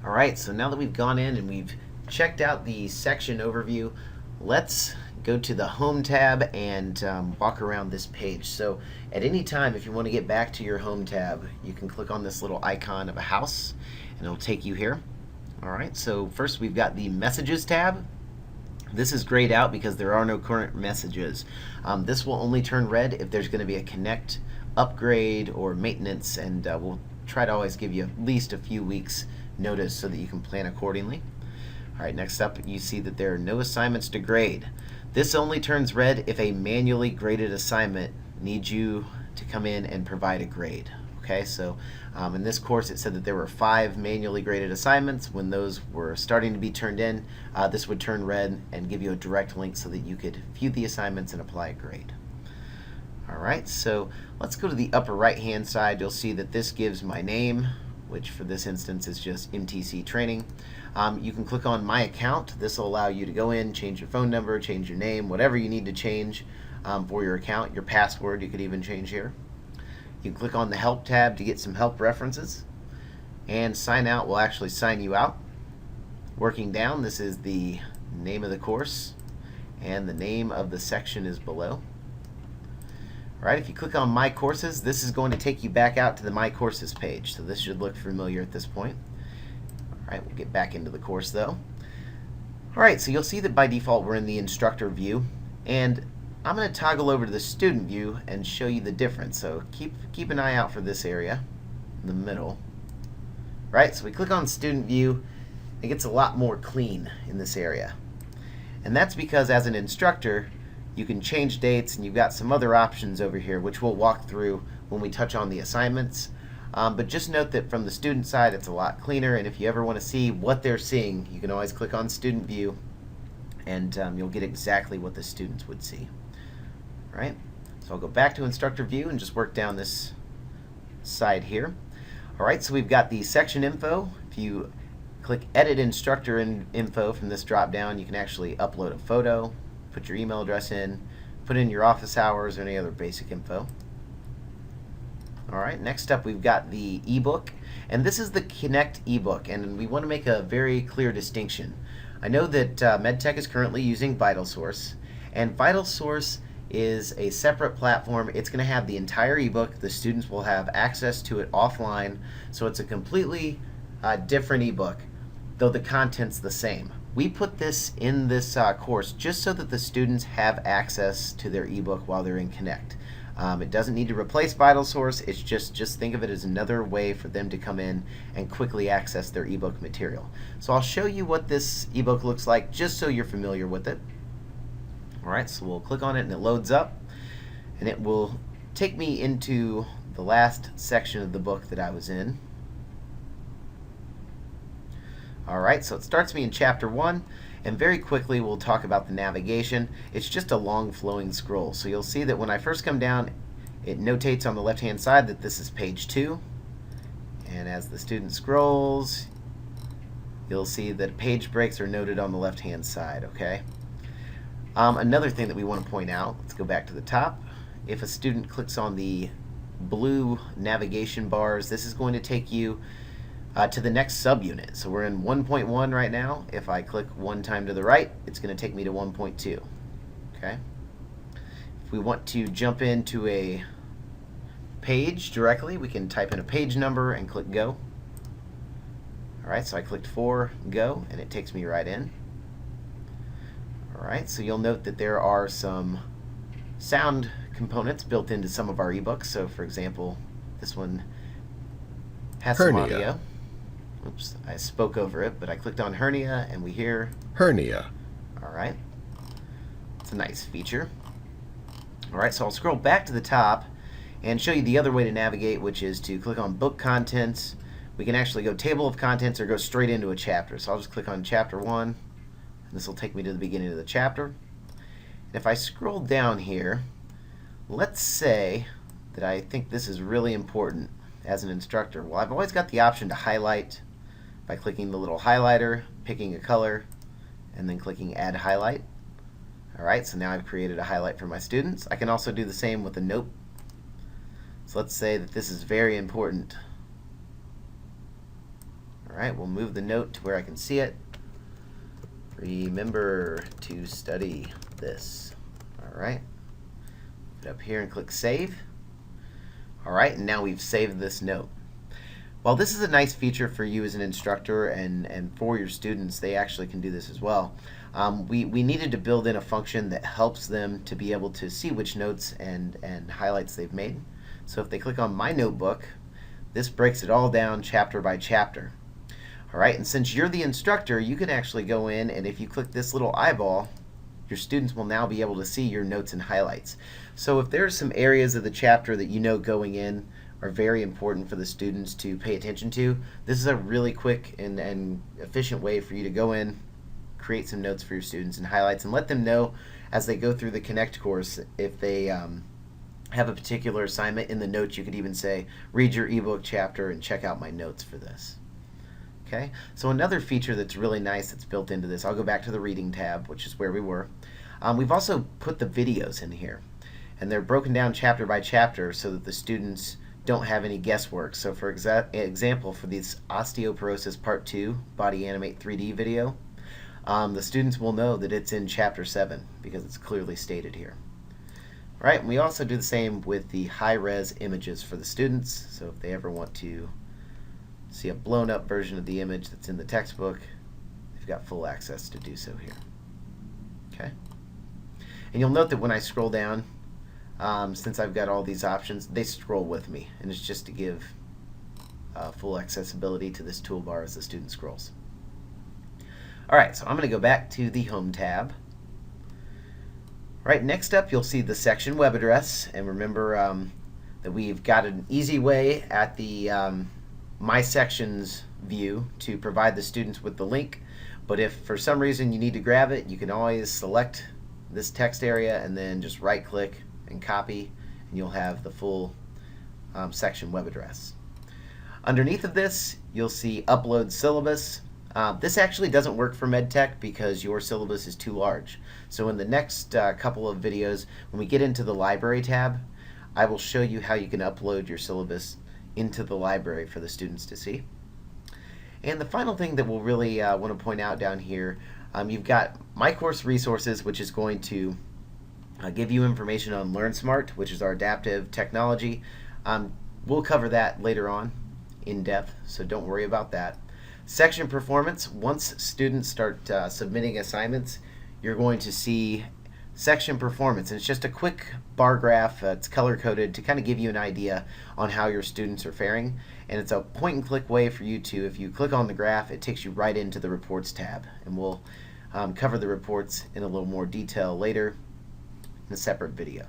Alright, so now that we've gone in and we've checked out the section overview, let's go to the Home tab and walk around this page. So at any time, if you want to get back to your Home tab, you can click on this little icon of a house and it'll take you here. Alright, so first we've got the Messages tab. This is grayed out because there are no current messages. This will only turn red if there's going to be a connect, upgrade, or maintenance, and we'll try to always give you at least a few weeks notice so that you can plan accordingly. Alright, next up you see that there are no assignments to grade. This only turns red if a manually graded assignment needs you to come in and provide a grade. Okay, so in this course it said that there were 5 manually graded assignments. When those were starting to be turned in, this would turn red and give you a direct link so that you could view the assignments and apply a grade. Alright, so let's go to the upper right hand side. You'll see that this gives my name, which for this instance is just MTC Training. You can click on My Account. This will allow you to go in, change your phone number, change your name, whatever you need to change for your account. Your password you could even change here. You can click on the Help tab to get some help references. And Sign Out will actually sign you out. Working down, this is the name of the course, and the name of the section is below. Alright, if you click on My Courses, this is going to take you back out to the My Courses page. So this should look familiar at this point. Alright, we'll get back into the course though. Alright, so you'll see that by default we're in the instructor view, and I'm going to toggle over to the student view and show you the difference. So keep an eye out for this area in the middle. Right, so we click on student view, it gets a lot more clean in this area. And that's because as an instructor, you can change dates, and you've got some other options over here which we'll walk through when we touch on the assignments. But just note that from the student side it's a lot cleaner, and if you ever want to see what they're seeing, you can always click on student view and you'll get exactly what the students would see. Right? So I'll go back to instructor view and just work down this side here. Alright, so we've got the section info. If you click edit instructor info from this drop down, you can actually upload a photo, put your email address in, put in your office hours or any other basic info. Alright, next up we've got the ebook, and this is the Connect ebook, and we want to make a very clear distinction. I know that MedTech is currently using VitalSource, and VitalSource is a separate platform. It's going to have the entire ebook. The students will have access to it offline, so it's a completely different ebook, though the content's the same. We put this in this course just so that the students have access to their ebook while they're in Connect. It doesn't need to replace VitalSource. It's just think of it as another way for them to come in and quickly access their ebook material. So I'll show you what this ebook looks like just so you're familiar with it. Alright, so we'll click on it and it loads up, and it will take me into the last section of the book that I was in. Alright, so it starts me in chapter 1, and very quickly we'll talk about the navigation. It's just a long flowing scroll, so you'll see that when I first come down, it notates on the left hand side that this is page 2, and as the student scrolls, you'll see that page breaks are noted on the left hand side. Okay. Another thing that we want to point out, let's go back to the top. If a student clicks on the blue navigation bars, this is going to take you to the next subunit. So we're in 1.1 right now. If I click one time to the right, it's going to take me to 1.2. Okay. If we want to jump into a page directly, we can type in a page number and click go. Alright, so I clicked 4, go, and it takes me right in. Alright, so you'll note that there are some sound components built into some of our ebooks. So for example, this one has some audio. Oops, I spoke over it, but I clicked on hernia and we hear hernia. Alright, it's a nice feature. Alright, so I'll scroll back to the top and show you the other way to navigate, which is to click on book contents. We can actually go table of contents or go straight into a chapter. So I'll just click on chapter 1, and this will take me to the beginning of the chapter. And if I scroll down here, let's say that I think this is really important as an instructor. Well, I've always got the option to highlight by clicking the little highlighter, picking a color, and then clicking Add Highlight. Alright, so now I've created a highlight for my students. I can also do the same with a note. So let's say that this is very important. Alright. Alright, we'll move the note to where I can see it. Remember to study this. Alright. Put it up here and click Save. Alright, and now we've saved this note. While this is a nice feature for you as an instructor and for your students, they actually can do this as well. We needed to build in a function that helps them to be able to see which notes and highlights they've made. So if they click on My Notebook, this breaks it all down chapter by chapter. Alright, and since you're the instructor, you can actually go in, and if you click this little eyeball, your students will now be able to see your notes and highlights. So if there's some areas of the chapter that you know going in are very important for the students to pay attention to, this is a really quick and efficient way for you to go in, create some notes for your students and highlights, and let them know as they go through the Connect course if they have a particular assignment. In the notes you could even say, read your ebook chapter and check out my notes for this. Okay, so another feature that's really nice that's built into this, I'll go back to the reading tab, which is where we were. We've also put the videos in here, and they're broken down chapter by chapter so that the students don't have any guesswork. So for example, for this Osteoporosis Part 2 Body Animate 3D video, the students will know that it's in Chapter 7 because it's clearly stated here. Right, and we also do the same with the high-res images for the students, so if they ever want to see a blown-up version of the image that's in the textbook, they've got full access to do so here. Okay, and you'll note that when I scroll down, since I've got all these options, they scroll with me, and it's just to give full accessibility to this toolbar as the student scrolls. Alright, so I'm going to go back to the Home tab. Right, next up you'll see the section web address, and remember that we've got an easy way at the My Sections view to provide the students with the link, but if for some reason you need to grab it, you can always select this text area and then just right click and copy, and you'll have the full section web address. Underneath of this you'll see Upload Syllabus. This actually doesn't work for MedTech because your syllabus is too large. So in the next couple of videos, when we get into the Library tab, I will show you how you can upload your syllabus into the library for the students to see. And the final thing that we'll really want to point out down here, you've got My Course Resources, which is going to give you information on LearnSmart, which is our adaptive technology. We'll cover that later on in depth, so don't worry about that. Section Performance, once students start submitting assignments, you're going to see Section Performance, and it's just a quick bar graph. It's color-coded to kind of give you an idea on how your students are faring, and it's a point-and-click way for you to, if you click on the graph, it takes you right into the Reports tab, and we'll cover the reports in a little more detail later in a separate video.